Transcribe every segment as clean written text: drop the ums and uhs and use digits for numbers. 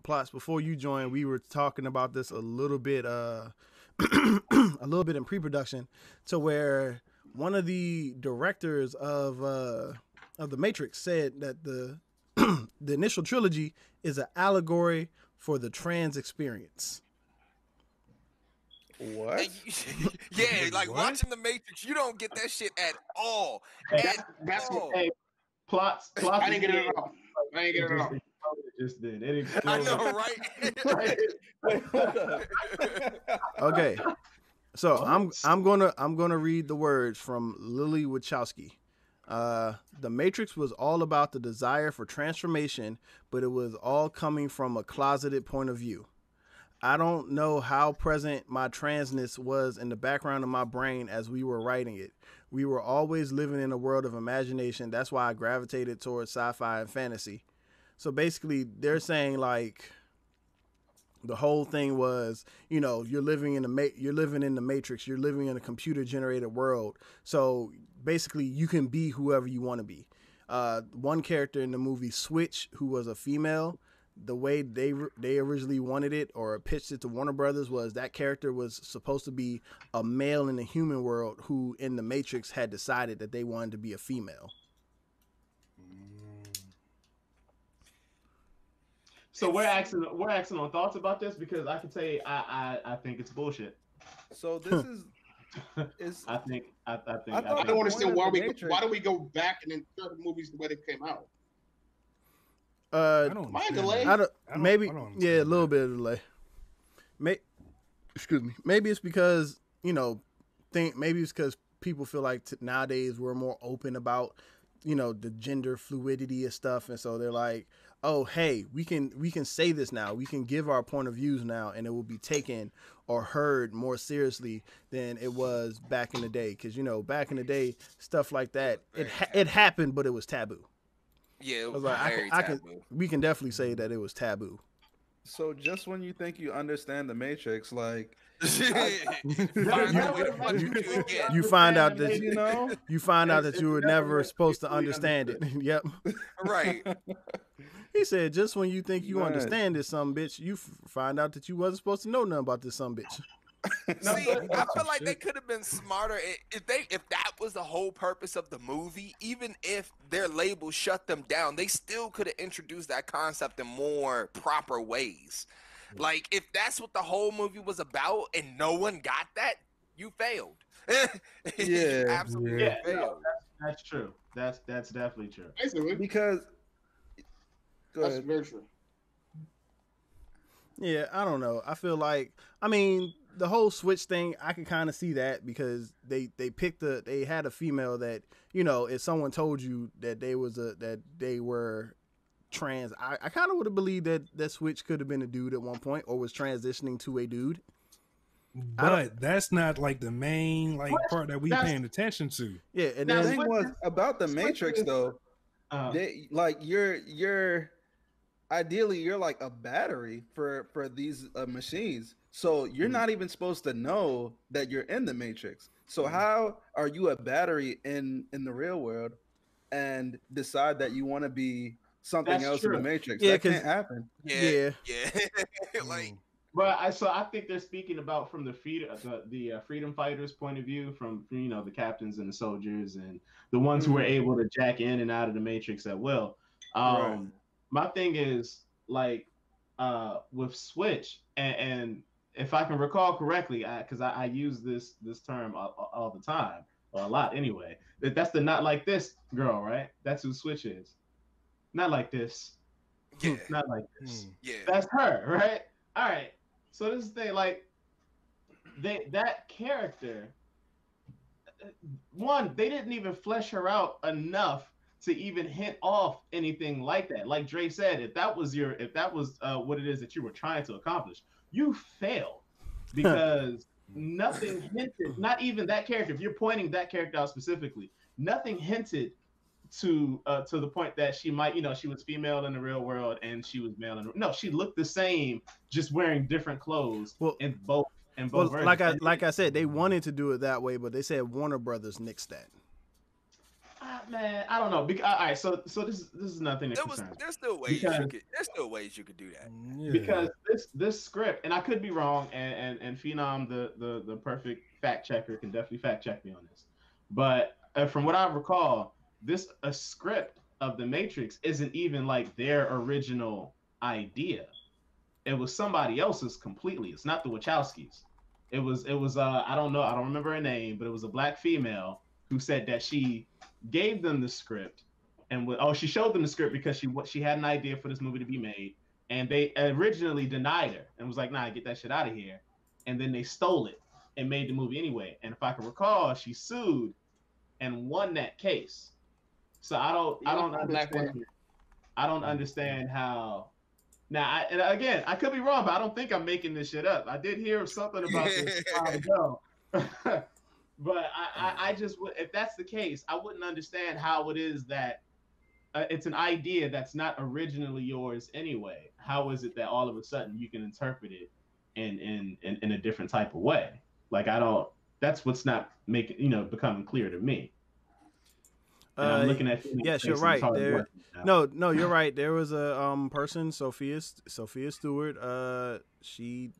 Plots, before you joined, we were talking about this a little bit, a little bit in pre-production, to where one of the directors of the Matrix said that the initial trilogy is an allegory for the trans experience. What? Yeah, like What? watching The Matrix, you don't get that shit at all. Hey, At that's all. what. Hey, plots. I didn't get it at all. I didn't get it at all. It just did. It I exploded. know, right? Wait, hold up. Okay, so I'm gonna read the words from Lily Wachowski. The Matrix was all about the desire for transformation, but it was all coming from a closeted point of view. I don't know how present my transness was in the background of my brain as we were writing it. We were always living in a world of imagination. That's why I gravitated towards sci-fi and fantasy. So basically, they're saying like the whole thing was, you're living in the Matrix. You're living in a computer generated world. So basically, you can be whoever you want to be. One character in the movie Switch, who was a female, the way they originally wanted it or pitched it to Warner Brothers was that character was supposed to be a male in the human world who in the Matrix had decided that they wanted to be a female. So we're asking on thoughts about this because I can say I think it's bullshit. So this is I think I don't understand why do we go back and insert the movies the way they came out? I don't My understand delay. that. A little that. bit of delay. Excuse me. Maybe it's because maybe it's because people feel like nowadays we're more open about the gender fluidity and stuff, and so they're like, oh hey, we can say this now, we can give our point of views now, and it will be taken or heard more seriously than it was back in the day. Because back in the day, stuff like that it happened, but it was taboo. Yeah, it was like, taboo. we can definitely say that it was taboo. so just when you think you understand the Matrix, like You find out that you find out that you were never supposed to understand it. Yep. Right. He said, just when you think you understand this some bitch, you find out that you wasn't supposed to know nothing about this some bitch. See, I feel like they could have been smarter if that was the whole purpose of the movie. Even if their label shut them down, they still could have introduced that concept in more proper ways. Like if that's what the whole movie was about, and no one got that, you failed. You absolutely failed. No, that's true. That's definitely true. Basically, because that's very true. Yeah, I don't know. I feel like, the whole Switch thing, I can kind of see that because they had a female that, if someone told you that they were trans, I kind of would have believed that Switch could have been a dude at one point or was transitioning to a dude. But that's not like the main part that we paying attention to. Yeah, and the then thing was about the Matrix though, they you're ideally you're like a battery for these machines. So you're not even supposed to know that you're in the Matrix. So how are you a battery in the real world and decide that you want to be something else in the Matrix? Yeah, that can't happen. Yeah. Like, but I think they're speaking about from the freedom fighters' point of view, from the captains and the soldiers and the ones who were able to jack in and out of the Matrix at will. Right. My thing is like with Switch and if I can recall correctly, because I use this term all the time, or a lot anyway. That's the not like this girl, right? That's who Switch is. Not like this. yeah. Not like this. Yeah. That's her, right? All right. So this is the thing, like that character. One, they didn't even flesh her out enough to even hint off anything like that. Like Dre said, if that was what it is that you were trying to accomplish, you failed because nothing hinted. Not even that character. If you're pointing that character out specifically, nothing hinted to the point that she might, she was female in the real world and she was male no, she looked the same, just wearing different clothes in both versions. Like I said, they wanted to do it that way, but they said Warner Brothers nixed that. Man, I don't know. All right, so this is nothing that concerns me. There's still ways you could do that. Yeah. Because this script, and I could be wrong, and Phenom, the perfect fact checker, can definitely fact check me on this. But from what I recall, a script of The Matrix isn't even like their original idea. It was somebody else's completely. It's not the Wachowskis. It was I don't know, I don't remember her name, but it was a black female who said that she gave them the script, and she showed them the script because she had an idea for this movie to be made, and they originally denied her and was like, nah, get that shit out of here. And then they stole it and made the movie anyway. And if I can recall, she sued and won that case. So I don't understand how. Now, and again, I could be wrong, but I don't think I'm making this shit up. I did hear something about this a while ago. But I just, if that's the case, I wouldn't understand how it is that it's an idea that's not originally yours anyway. How is it that all of a sudden you can interpret it in a different type of way? Like, that's what's not becoming clear to me. I'm looking at yes, you're right. No, you're right. There was a person, Sophia Stewart. She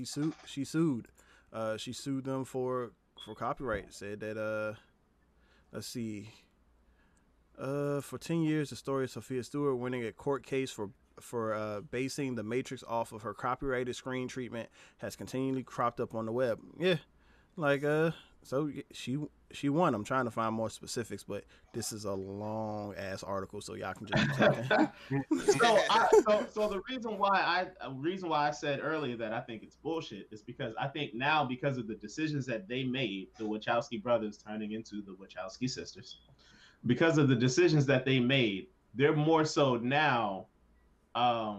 sued. She sued them for copyright. Said that let's see. For 10 years, the story of Sophia Stewart winning a court case for basing The Matrix off of her copyrighted screen treatment has continually cropped up on the web. Yeah, like so she won. I'm trying to find more specifics, but this is a long ass article, so y'all can just keep talking. So the reason why I said earlier that I think it's bullshit is because I think now, because of the decisions that they made, the Wachowski brothers turning into the Wachowski sisters, because of the decisions that they made, they're more so now. I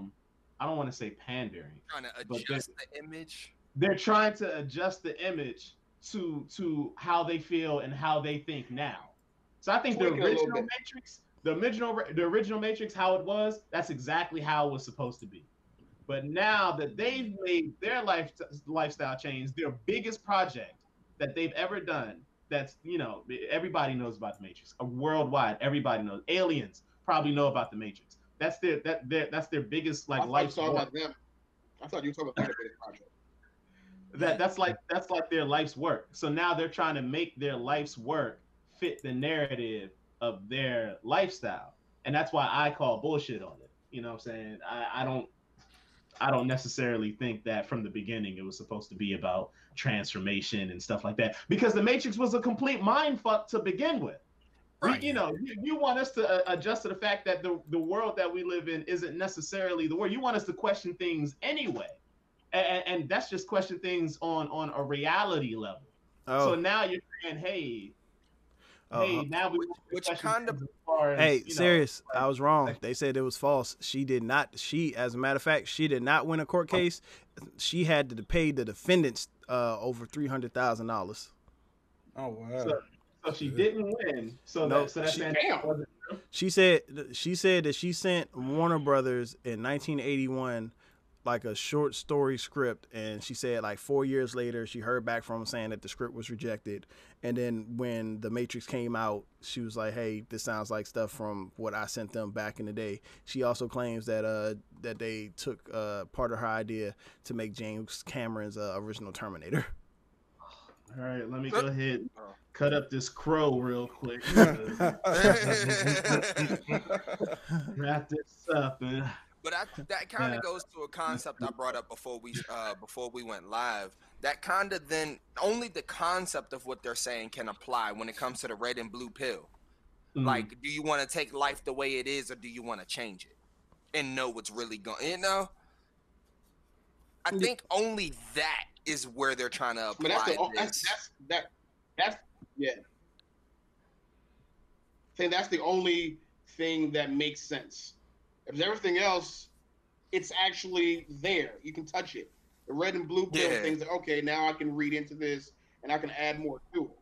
don't want to say pandering. Trying to adjust the image. They're trying to adjust the image to how they feel and how they think now. So I think the original Matrix, how it was, that's exactly how it was supposed to be. But now that they've made their lifestyle change, their biggest project that they've ever done, that's, everybody knows about the Matrix. Worldwide, everybody knows. Aliens probably know about the Matrix. That's their biggest life. I thought you were talking about their biggest project. That's like their life's work. So now they're trying to make their life's work fit the narrative of their lifestyle, and that's why I call bullshit on it. You know what I'm saying? I don't necessarily think that from the beginning it was supposed to be about transformation and stuff like that, because the Matrix was a complete mind fuck to begin with. Right. You want us to adjust to the fact that the world that we live in isn't necessarily the world. You want us to question things anyway. And that's just question things on a reality level. So now you're saying, hey, now we which kind of serious. I was wrong. They said it was false. She did not. As a matter of fact, she did not win a court case. She had to pay the defendants over $300,000. Oh wow. So she didn't win. She said that she sent Warner Brothers in 1981 like a short story script, and she said like 4 years later she heard back from them saying that the script was rejected, and then when The Matrix came out, she was like, hey, this sounds like stuff from what I sent them back in the day. She also claims that that they took part of her idea to make James Cameron's original Terminator. All right, let me go ahead, cut up this crow real quick. Wrap this up. But that kind of goes to a concept I brought up before we went live. That kind of then only the concept of what they're saying can apply when it comes to the red and blue pill. Mm-hmm. Like, do you want to take life the way it is, or do you want to change it and know what's really going? I think only that is where they're trying to apply this. That's yeah. I think that's the only thing that makes sense. If everything else, it's actually there. You can touch it. The red and blue pill things, okay, now I can read into this and I can add more to it.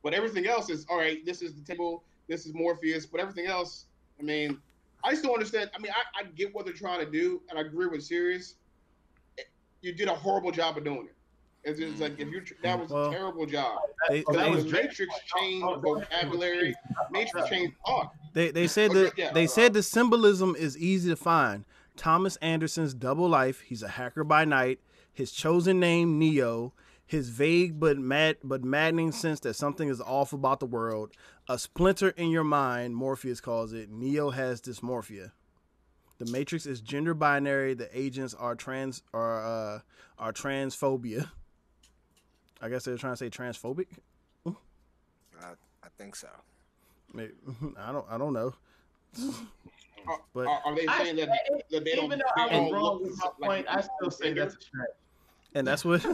But everything else is, all right, this is the table, this is Morpheus, but everything else, I mean, I just don't understand. I mean, I get what they're trying to do, and I agree with Sirius. You did a horrible job of doing it. It's just like if you that was a terrible job. That was Matrix changed vocabulary. Matrix changed thought. They said the symbolism is easy to find. Thomas Anderson's double life. He's a hacker by night. His chosen name Neo. His vague but maddening sense that something is off about the world. A splinter in your mind, Morpheus calls it. Neo has dysmorphia. The Matrix is gender binary. The agents are transphobia. I guess they're trying to say transphobic. I think so. Maybe. I don't know. But are they saying that they don't? Even though I was wrong with my point, I still say that's a stretch. And that's what,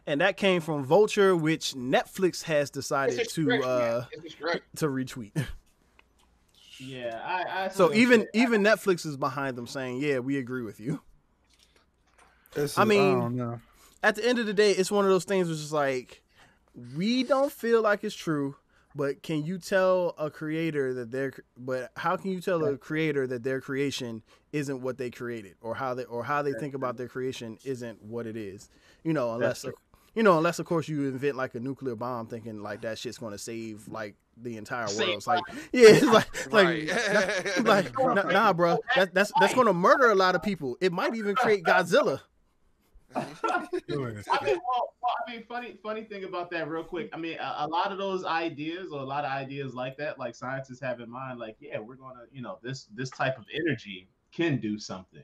and that came from Vulture, which Netflix has decided to retweet. Yeah, so even Netflix is behind them, saying, "Yeah, we agree with you." I mean, at the end of the day, it's one of those things which is like, we don't feel like it's true, but can you tell a creator that how can you tell a creator that their creation isn't what they created, or how they think about their creation isn't what it is? Unless of course you invent like a nuclear bomb, thinking like that shit's going to save like the entire world. It's like, yeah, it's like, nah, bro, that's going to murder a lot of people. It might even create Godzilla. Funny thing about that, real quick. I mean, a lot of those ideas, or a lot of ideas like that, like scientists have in mind, like, yeah, we're gonna, this type of energy can do something,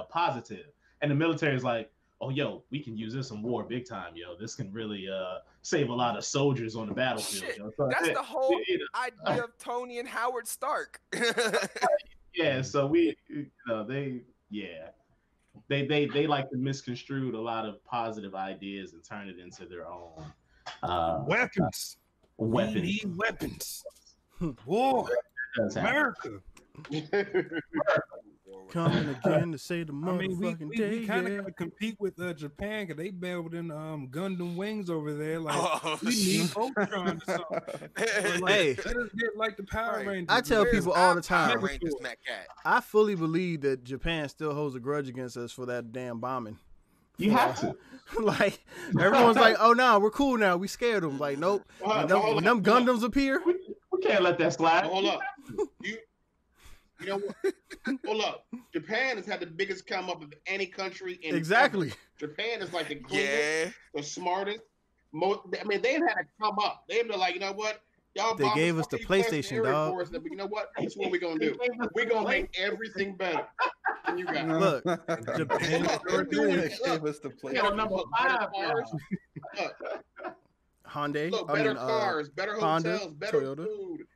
positive, and the military is like, oh, yo, we can use this in war big time, yo. This can really save a lot of soldiers on the battlefield. Shit, So that's the whole idea of Tony and Howard Stark. Yeah, so they like to misconstrue a lot of positive ideas and turn it into their own weapons. We need weapons. War. America. Coming again to say the motherfucking day. We kind of got to compete with Japan, because they building Gundam wings over there. Like, we need Voltron or something. Like, let us get like the Power Rangers. I tell people all the time, Rangers, I fully believe that Japan still holds a grudge against us for that damn bombing. You have to. Like, everyone's like, oh no, we're cool now. We scared them. Like, nope. When them Gundams appear, we can't let that slide. Hold up. You know what? Hold up. Japan has had the biggest come up of any country in exactly. Japan is like the cleanest, the smartest. They've had to come up. They've been like, you know what? Y'all they gave us the PlayStation, dog. But you know what? That's what we're gonna do. We're gonna make everything better. And you guys. Look, Japan gave us the PlayStation. Number 5. Hyundai. Look, better cars, better hotels, Honda, better Toyota. Food.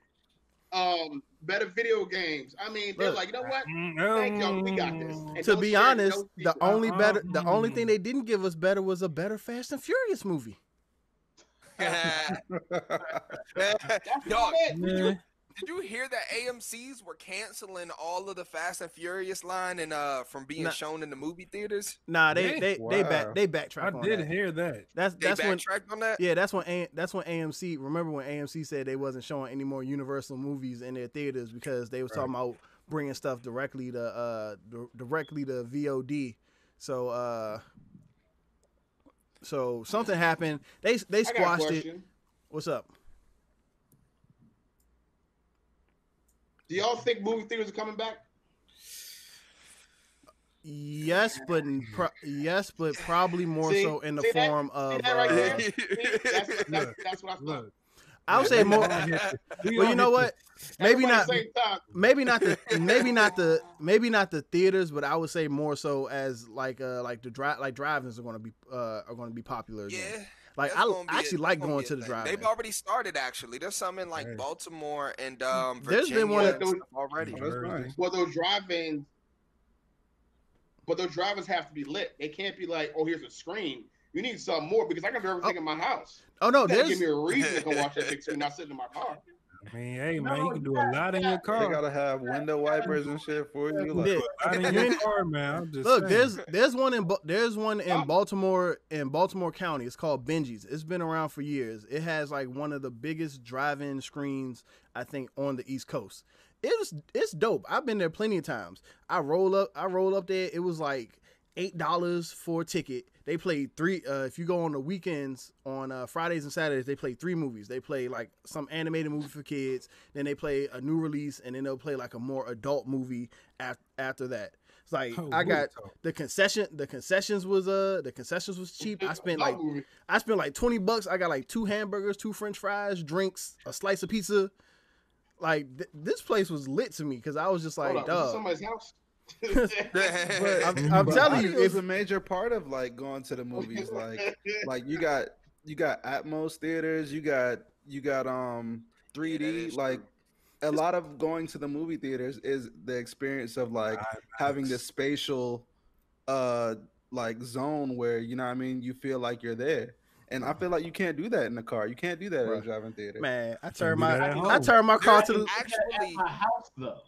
Better video games. I mean, they're like, you know what? Thank y'all, we got this. And to be honest, the only thing they didn't give us better was a better Fast and Furious movie. Dog, did you hear that AMC's were canceling all of the Fast and Furious line and from being shown in the movie theaters? Nah, they backtracked. I did hear that. That's backtracked on that. Yeah, that's when AMC. Remember when AMC said they wasn't showing any more Universal movies in their theaters because they was talking about bringing stuff directly to VOD. So something happened. They squashed it. What's up? Do y'all think movie theaters are coming back? Yes, but probably more so in the form of. That's what I thought. I would say more. Well, you know what? Maybe not the theaters, but I would say more so as drive-ins are going to be popular again. Yeah. Like I actually like going to the drive-in. They've already started. Actually, there's some in like Baltimore and Virginia. There's been one already. Well, those drive-ins, but those drive-ins have to be lit. They can't be like, oh, here's a screen. You need something more because I can do everything in my house. Oh no, give me a reason to go watch that big screen, not sitting in my car. I mean, hey man, you can do a lot in your car. They gotta have window wipers and shit for you. Like, in your car, man. I'm just look, saying. there's one in Baltimore County. It's called Benji's. It's been around for years. It has like one of the biggest drive-in screens I think on the East Coast. It's dope. I've been there plenty of times. I roll up there. It was like $8 for a ticket. They play 3. If you go on the weekends on Fridays and Saturdays, they play 3 movies. They play like some animated movie for kids, then they play a new release, and then they'll play like a more adult movie after that. It's like I got the concession. The concessions was cheap. I spent like $20. I got like 2 hamburgers, 2 French fries, drinks, a slice of pizza. Like this place was lit to me because I was just like, dog. Somebody's house. I'm telling you, it's a major part of like going to the movies. Like you got Atmos theaters, you got 3D. Like a lot of going to the movie theaters is the experience of like having this spatial like zone where, you know what I mean, you feel like you're there. And I feel like you can't do that in the car. You can't do that in a driving theater. Man, I turned my car to the actually my house though.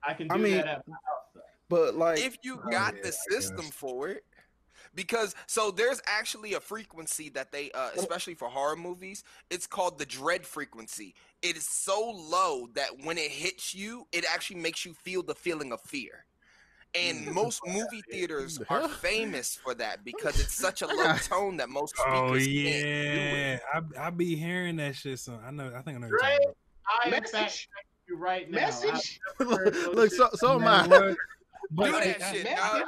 I can do that at my house though. But like if you got the system for it. Because so there's actually a frequency that they especially for horror movies, it's called the dread frequency. It is so low that when it hits you, it actually makes you feel the feeling of fear. And most movie theaters are famous for that because it's such a low tone that most speakers can't do it. I be hearing that shit. So I think I know. I in fact you right now. Look, so am I. But that shit, I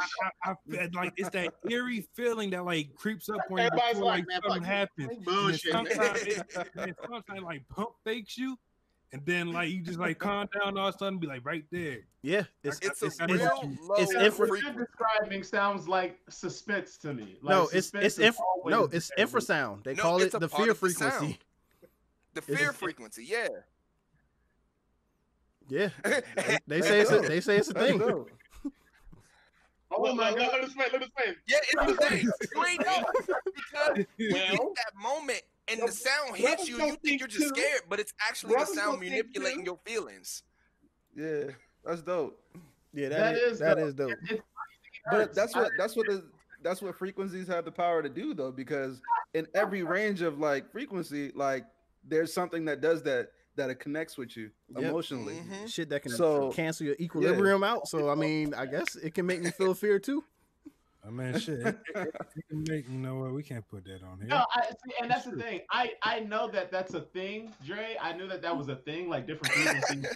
like it's that eerie feeling that like creeps up on you before like something happens. Sometimes like pump fakes you, and then like you just like calm down all of a sudden, be like right there. Yeah, it's a real low. What you're describing sounds like suspense to me. Like, it's infrasound. They call it the fear frequency. The fear frequency, yeah. Yeah, they say it's a thing. Oh my God! Let us win. Yeah, it's a thing. You ain't know because you get that moment and the sound hits you. You think you're just scared, but it's actually the sound manipulating your feelings. Yeah, that's dope. Yeah, that is dope. But that's what frequencies have the power to do though, because in every range of like frequency, like there's something that does that it connects with you emotionally. Mm-hmm. Shit that can cancel your equilibrium out. So I mean, I guess it can make me feel fear too. I mean, shit. It can make, you know what? We can't put that on here. No, and that's the thing. I know that's a thing, Dre. I knew that was a thing, like different frequencies.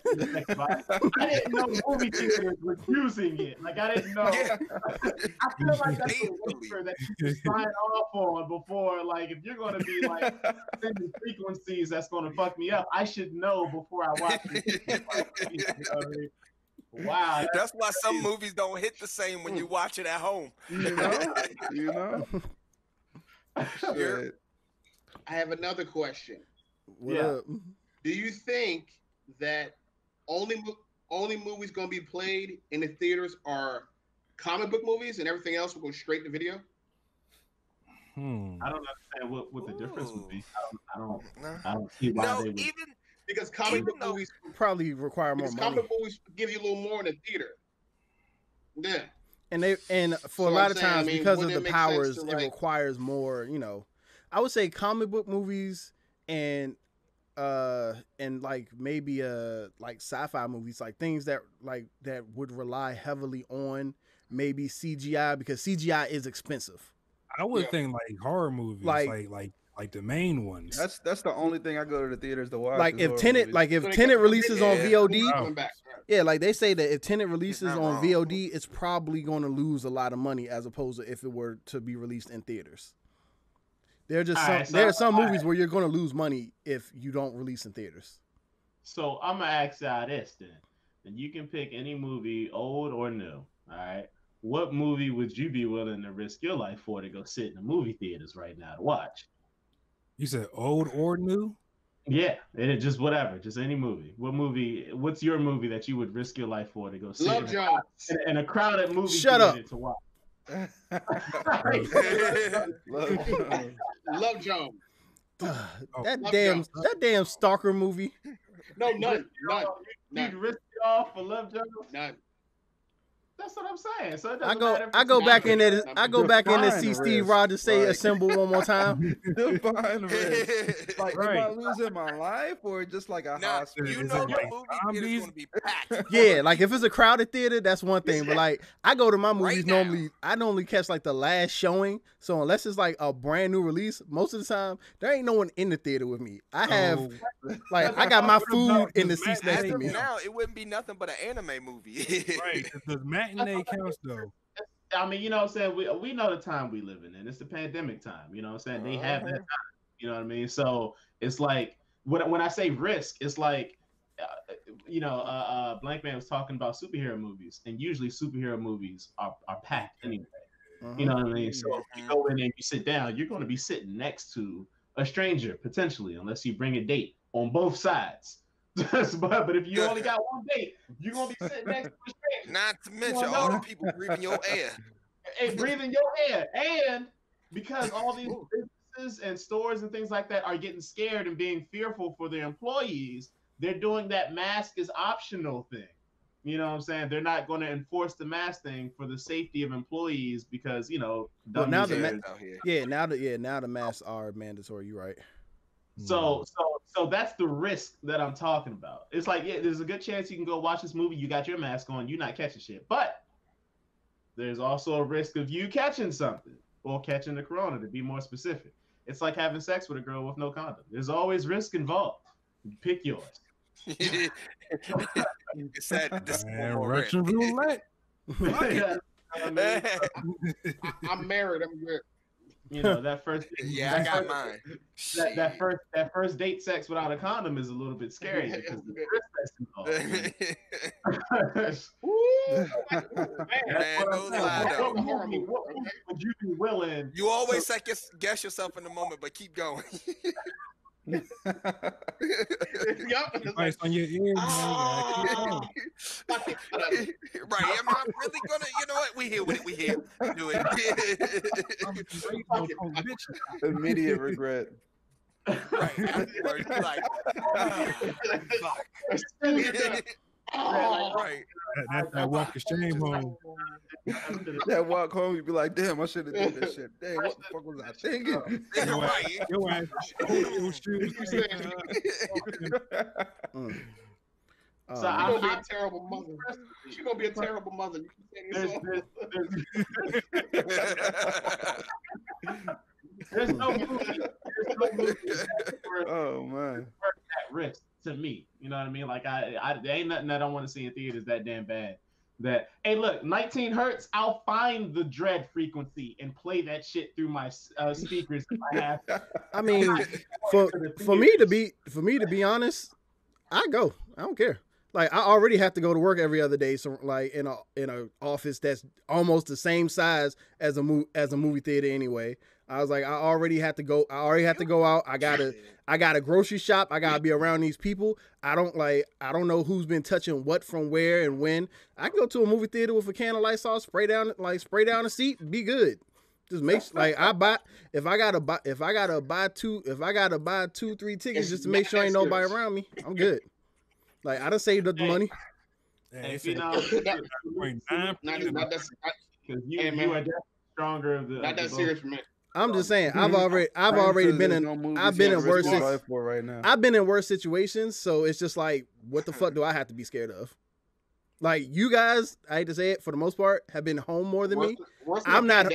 I didn't know movie theaters were using it. Like I didn't know. I feel like that's a wafer that you sign off on before. Like if you're gonna be like sending frequencies that's gonna fuck me up, I should know before I watch it. You know what I mean? Wow, that's why some movies don't hit the same when you watch it at home. You know. Shit. I have another question. What up? Do you think that only movies gonna be played in the theaters are comic book movies, and everything else will go straight to video? I don't understand what the difference would be. I don't see why they would. Because comic book movies probably require more money. Comic book movies give you a little more in the theater. Yeah. And for a lot of times, because of the powers, it requires more, you know. I would say comic book movies and like maybe like sci-fi movies, like things that would rely heavily on maybe CGI, because CGI is expensive. I would think like horror movies, like the main ones. That's the only thing I go to the theaters to watch. Like if Tenet releases on VOD, yeah, like they say that if Tenet releases on VOD, it's probably going to lose a lot of money as opposed to if it were to be released in theaters. There are some movies where you're going to lose money if you don't release in theaters. So I'm gonna ask y'all this then. And you can pick any movie, old or new. All right. What movie would you be willing to risk your life for to go sit in the movie theaters right now to watch? You said old or new? Yeah, just whatever, just any movie. What's your movie that you would risk your life for to go sit in a crowded movie theater to watch? Love Jones. That damn stalker movie. No, none. You'd risk it all for Love Jones? None. That's what I'm saying. So it I doesn't go matter. I go back in there. I go back in there, Define see risk. Steve Rogers say Like- assemble one more time. Define risk. Like, Right. am I losing my life or just like a Now, hospital? you Is know it the like movie zombies? theater's going to be packed. Yeah, like if it's a crowded theater, that's one thing. But like I go to my movies Right now. normally, I normally catch like the last showing. So unless it's like a brand new release, most of the time there ain't no one in the theater with me. I have like I got my food in the seats next As to of me. now, it wouldn't be nothing but an anime movie. Right, because matinee counts though. I mean, you know what I'm saying? We know the time we living in. It's the pandemic time. You know what I'm saying? They have that time. You know what I mean? So it's like when I say risk, it's like Blank Man was talking about superhero movies, and usually superhero movies are packed anyway. You know what I mean? So if you go in and you sit down, you're going to be sitting next to a stranger potentially, unless you bring a date on both sides. but if you only got one date, you're gonna be sitting next to a stranger. Not to mention all the people breathing your air. And breathing your air. And because all these businesses and stores and things like that are getting scared and being fearful for their employees, they're doing that mask is optional thing. You know what I'm saying? They're not going to enforce the mask thing for the safety of employees because, Well, now the out here. now the masks are mandatory. You're right. So that's the risk that I'm talking about. It's like, yeah, there's a good chance you can go watch this movie. You got your mask on. You're not catching shit. But there's also a risk of you catching something or catching the corona, to be more specific. It's like having sex with a girl with no condom. There's always risk involved. Pick yours. It's that this Russian roulette. I'm married. I'm good. That first. Yeah, I got mine. That first date sex without a condom is a little bit scary because the risk that's involved. Man, no lie though. What movie would you be willing? You always guess yourself in the moment, but keep going. Ice on your ear, man. Right. Am I really gonna, you know what? We here with it. We here. Do it. Immediate regret. Right. Afterwards, like, fuck. Right. That's that walk of shame home. That walk home, you'd be like, damn, I should have did this shit. Damn, what the fuck was I thinking? Right. Your ass. She's gonna be a terrible mother. She's gonna be a terrible mother. There's no movie. Oh man. That risk to me. You know what I mean? Like there ain't nothing I don't want to see in theaters that damn bad. That hey, look, 19 hertz. I'll find the dread frequency and play that shit through my speakers if I have. I mean, for me to be honest, I go. I don't care. Like I already have to go to work every other day, so like in a office that's almost the same size as a movie theater anyway. I was like, I already have to go out. I gotta grocery shop. I gotta be around these people. I don't know who's been touching what from where and when. I can go to a movie theater with a can of Lysol, spray down the seat, be good. Just make like if I gotta buy 2-3 tickets just to make sure ain't nobody around me, I'm good. Like I done saved up the money. Hey, you are definitely stronger of the. Not that serious for me. I'm just saying, I've already been in worse situations, so it's just like, what the fuck do I have to be scared of? Like you guys, I hate to say it, for the most part, have been home more than me. I'm not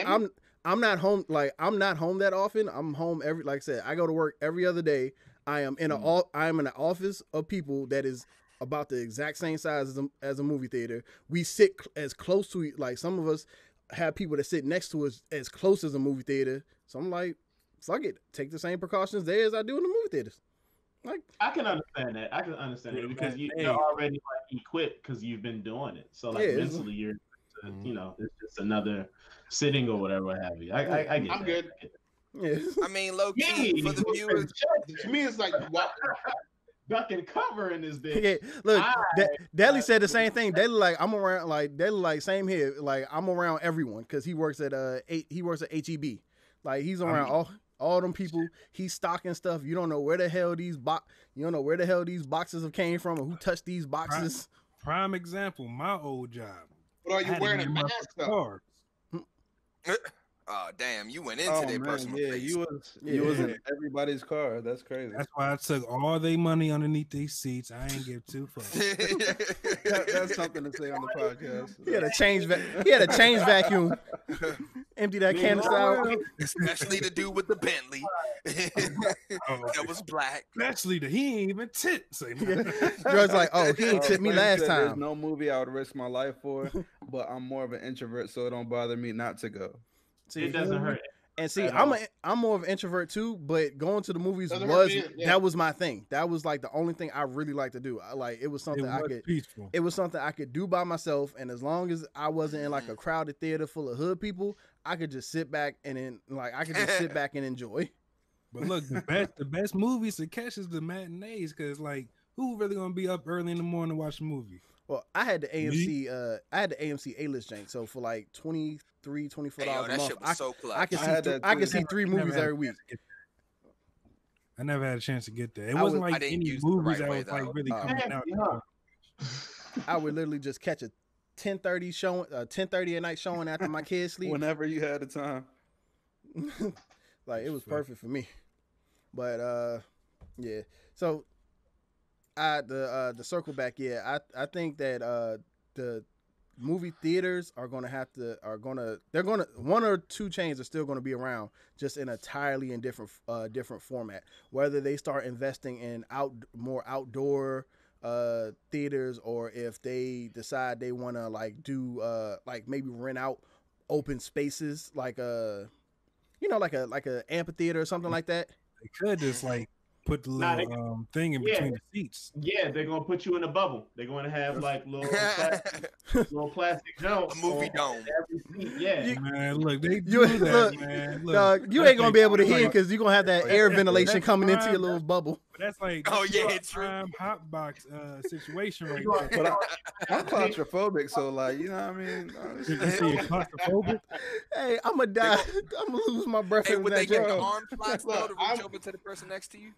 home. Like I'm not home that often. I'm home like I said, I go to work every other day. I am in an office of people that is about the exact same size as a movie theater. We sit as close to, like some of us have people that sit next to us as close as a movie theater. So I'm like, fuck it, take the same precautions there as I do in the movie theaters. Like I can understand that. Because you're already like equipped because you've been doing it. So like mentally you're, it's just another sitting or whatever have you. I get. I'm good. Yeah. I mean, low key for the viewers. To me, it's like what. Duck and cover in this bitch. Yeah, look, Deli said the same thing. Deli like I'm around, like Deli like same here. Like I'm around everyone because he works at HEB. Like he's around all them people. He's stocking stuff. You don't know where the hell these boxes have came from or who touched these boxes. Prime example, my old job. But are you wearing a mask though? Oh damn! You went into their personal space. You was in everybody's car. That's crazy. That's why I took all their money underneath these seats. I ain't give two fucks. That's something to say on the podcast. He had a change vacuum. Empty that canister out. Especially the dude with the Bentley. That was black. Especially he ain't even tip. Drugs like, oh, he ain't tipped me last time. There's no movie I would risk my life for, but I'm more of an introvert, so it don't bother me not to go. See, it doesn't hurt. And see, I'm more of an introvert too, but going to the movies that was my thing. That was like the only thing I really like to do. It was something It was something I could do by myself, and as long as I wasn't in like a crowded theater full of hood people, I could just sit back and enjoy. But look, the best movies to catch is the matinees, because like who really gonna be up early in the morning to watch a movie? Well, I had the AMC A-list jank, so for like $23, $24 a month, I could see 3 movies every week. I never had a chance to get that. It wasn't like any movies that was like really coming out. I would literally just catch a 10:30 showing, 10:30 at night showing after my kids sleep. Whenever you had the time. Like, it was perfect for me. But yeah. So the circle back, yeah, I think that the movie theaters are gonna one or two chains are still gonna be around, just in entirely in different format. Whether they start investing in more outdoor theaters, or if they decide they want to like do like maybe rent out open spaces, like a amphitheater or something like that. They could just like put the little thing in between the seats. Yeah, they're gonna put you in a bubble. They're gonna have like little plastic jumps. A movie dome. Yeah. Man, look, they do that, man. Look, dog, you ain't gonna be able to hear because you're gonna have that air ventilation coming into your little bubble. That's like it's hot box situation right there. But I'm claustrophobic, so like, you know what I mean? You see you're claustrophobic? Hey, I'm gonna die. I'm gonna lose my breath. Hey, would they get the arm flaps though to reach over to the person next to you?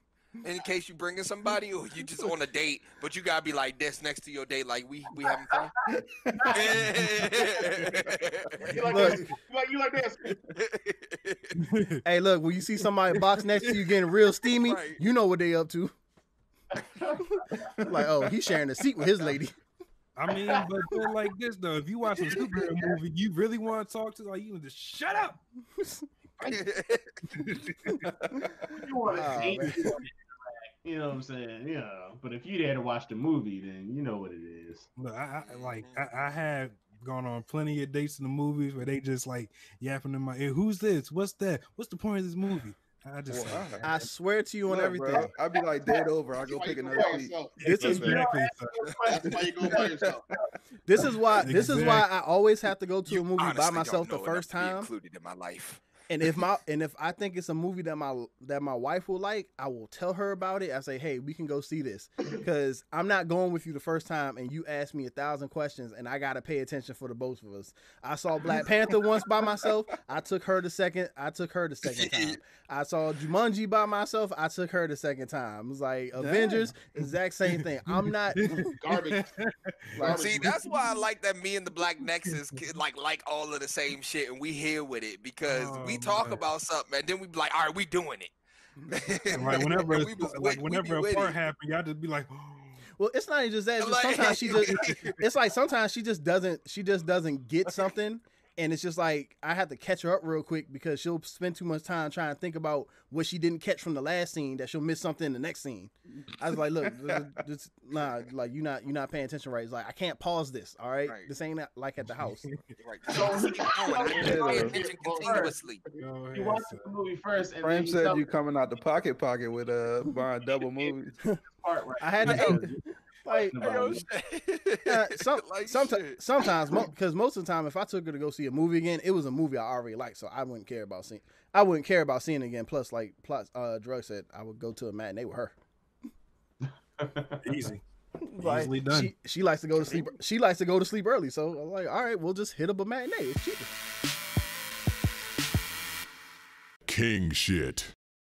In case you bringing somebody, or you just on a date, but you gotta be like this next to your date, like we having fun. You like this? Hey, look, when you see somebody box next to you getting real steamy, right, you know what they up to. Like, oh, he's sharing a seat with his lady. I mean, but then like this though, if you watch a superhero movie, you really want to talk to, like, you just shut up. You want to see, you know what I'm saying? Yeah, but if you there to watch the movie, then you know what it is. Look, I have gone on plenty of dates in the movies where they just like yapping in my ear. Who's this? What's that? What's the point of this movie? I swear to you on everything. Bro, I'd be like, date over. I'll go pick another seat. This is exactly. That's why you go by yourself. This is why I always have to go to a movie by myself the first time. Included in my life. And if I think it's a movie that my wife will like, I will tell her about it. I say, hey, we can go see this, because I'm not going with you the first time and you ask me 1,000 questions and I gotta pay attention for the both of us. I saw Black Panther once by myself. I took her the second time. I saw Jumanji by myself. I took her the second time. It was like Avengers, exact same thing. I'm not garbage. See, that's why I like that me and the Black Nexus like all of the same shit, and we here with it, because we talk about something and then we be like, all right, we doing it. Right, whenever a part happens, y'all just be like, oh. Well, it's not even just that. Sometimes she just doesn't get something, and it's just like I have to catch her up real quick, because she'll spend too much time trying to think about what she didn't catch from the last scene, that she'll miss something in the next scene. I was like, look, like you're not paying attention right. It's like, I can't pause this. All right, this ain't like at the house. Right. So pay attention continuously. You watch the movie first, and Frame said you coming out the pocket with buying double movies. I had to. Sometimes, because most of the time, if I took her to go see a movie again, it was a movie I already liked, so I wouldn't care about seeing it again. Plus, Drug said I would go to a matinee with her. Easily done. She likes to go to sleep. She likes to go to sleep early, so I'm like, all right, we'll just hit up a matinee. It's cheaper. King shit.